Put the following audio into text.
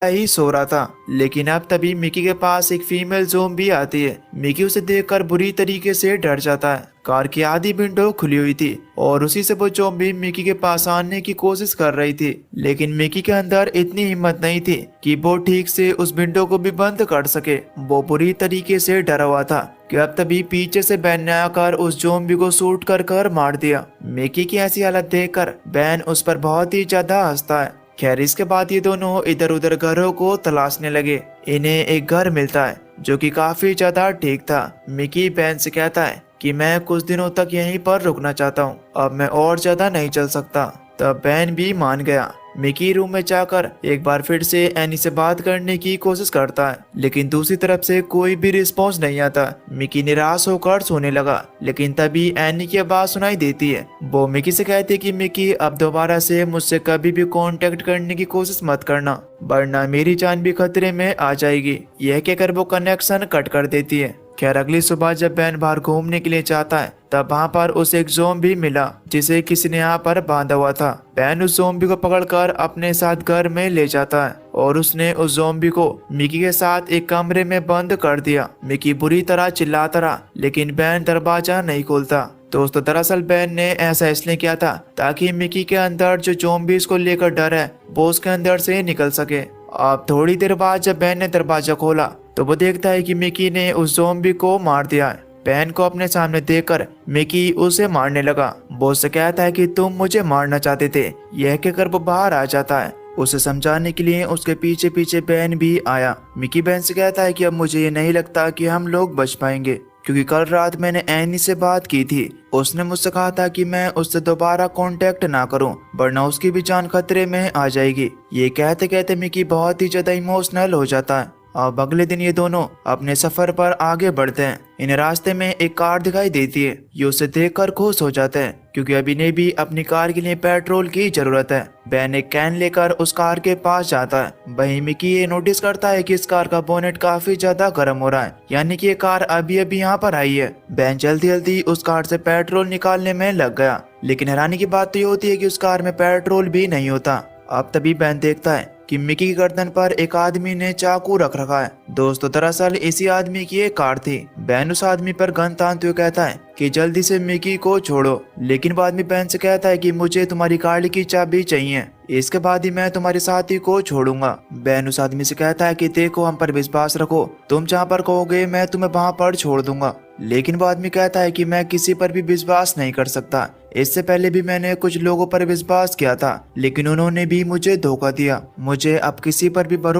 ही सो रहा था, लेकिन अब तभी मिकी के पास एक फीमेल ज़ोंबी आती है। मिकी उसे देखकर बुरी तरीके से डर जाता है। कार की आधी विंडो खुली हुई थी और उसी से वो ज़ोंबी मिकी के पास आने की कोशिश कर रही थी, लेकिन मिकी के अंदर इतनी हिम्मत नहीं थी कि वो ठीक से उस विंडो को भी बंद कर सके। वो बुरी तरीके से डरा हुआ था कि अब तभी पीछे से बैन ने आकर उस ज़ोंबी को शूट कर मार दिया। मिकी की ऐसी हालत देखकर बैन उस पर बहुत ही ज्यादा हंसता है। खैर, इसके बाद ये दोनों इधर उधर घरों को तलाशने लगे। इन्हें एक घर मिलता है जो कि काफी ज्यादा ठीक था। मिकी बैन से कहता है कि मैं कुछ दिनों तक यहीं पर रुकना चाहता हूँ, अब मैं और ज्यादा नहीं चल सकता। तब बैन भी मान गया। मिकी रूम में जाकर एक बार फिर से एनी से बात करने की कोशिश करता है, लेकिन दूसरी तरफ से कोई भी रिस्पॉन्स नहीं आता। मिकी निराश होकर सोने लगा, लेकिन तभी एनी की आवाज सुनाई देती है। वो मिकी से कहती है कि मिकी, अब दोबारा से मुझसे कभी भी कांटेक्ट करने की कोशिश मत करना, वरना मेरी जान भी खतरे में आ जाएगी। यह कहकर वो कनेक्शन कट कर देती है। खैर, अगली सुबह जब बैन बाहर घूमने के लिए जाता है, तब वहाँ पर उसे एक ज़ोंबी मिला जिसे किसी ने यहाँ पर बांधा हुआ था। बैन उस ज़ोंबी को पकड़कर अपने साथ घर में ले जाता है और उसने उस ज़ोंबी को मिकी के साथ एक कमरे में बंद कर दिया। मिकी बुरी तरह चिल्लाता रहा, लेकिन बैन दरवाजा नहीं खोलता। दोस्तों, दरअसल बैन ने ऐसा इसलिए किया था ताकि मिकी के अंदर जो ज़ोंबीज़ को लेकर डर है वो उसके अंदर से निकल सके। अब थोड़ी देर बाद जब बैन ने दरवाजा खोला तो वो देखता है कि मिकी ने उस ज़ोंबी को मार दिया है। बैन को अपने सामने देखकर मिकी उसे मारने लगा। वो उससे कहता है कि तुम मुझे मारना चाहते थे। यह कहकर वो बाहर आ जाता है। उसे समझाने के लिए उसके पीछे पीछे बैन भी आया। मिकी बैन से कहता है कि अब मुझे ये नहीं लगता कि हम लोग बच पाएंगे, क्योंकि कल रात मैंने एनी से बात की थी। उसने मुझसे कहा था कि मैं उससे दोबारा कांटेक्ट ना करूं, वरना उसकी भी जान खतरे में आ जाएगी। ये कहते कहते मिकी बहुत ही ज्यादा इमोशनल हो जाता है। अब अगले दिन ये दोनों अपने सफर पर आगे बढ़ते हैं। इन्हें रास्ते में एक कार दिखाई देती है। ये उसे देखकर खुश हो जाते हैं, क्योंकि अब इन्हें भी अपनी कार के लिए पेट्रोल की जरूरत है। बैन एक कैन लेकर उस कार के पास जाता है। वहीं मिकी ये नोटिस करता है कि इस कार का बोनेट काफी ज्यादा गर्म हो रहा है, यानी कि ये कार अभी अभी यहाँ पर आई है। बैन जल्दी जल्दी उस कार से पेट्रोल निकालने में लग गया, लेकिन हैरानी की बात तो ये होती है कि उस कार में पेट्रोल भी नहीं होता। अब तभी बैन देखता है कि मिकी की गर्दन पर एक आदमी ने चाकू रख रखा है। दोस्तों, दरअसल इसी आदमी की एक कार थी। बैन उस आदमी पर गन तानते हुए कहता है कि जल्दी से मिकी को छोड़ो, लेकिन वो आदमी बैन से कहता है कि मुझे तुम्हारी गाड़ी की चाबी चाहिए, इसके बाद ही मैं तुम्हारे साथी को छोड़ूंगा। बैन उस आदमी से कहता है कि देखो, हम पर विश्वास रखो, तुम जहाँ पर कहोगे मैं तुम्हें वहाँ पर छोड़ दूंगा। लेकिन वो आदमी कहता है कि मैं किसी पर भी विश्वास नहीं कर सकता। इससे पहले भी मैंने कुछ लोगों पर विश्वास किया था, लेकिन उन्होंने भी मुझे धोखा दिया। मुझे अब किसी पर भी भरोसा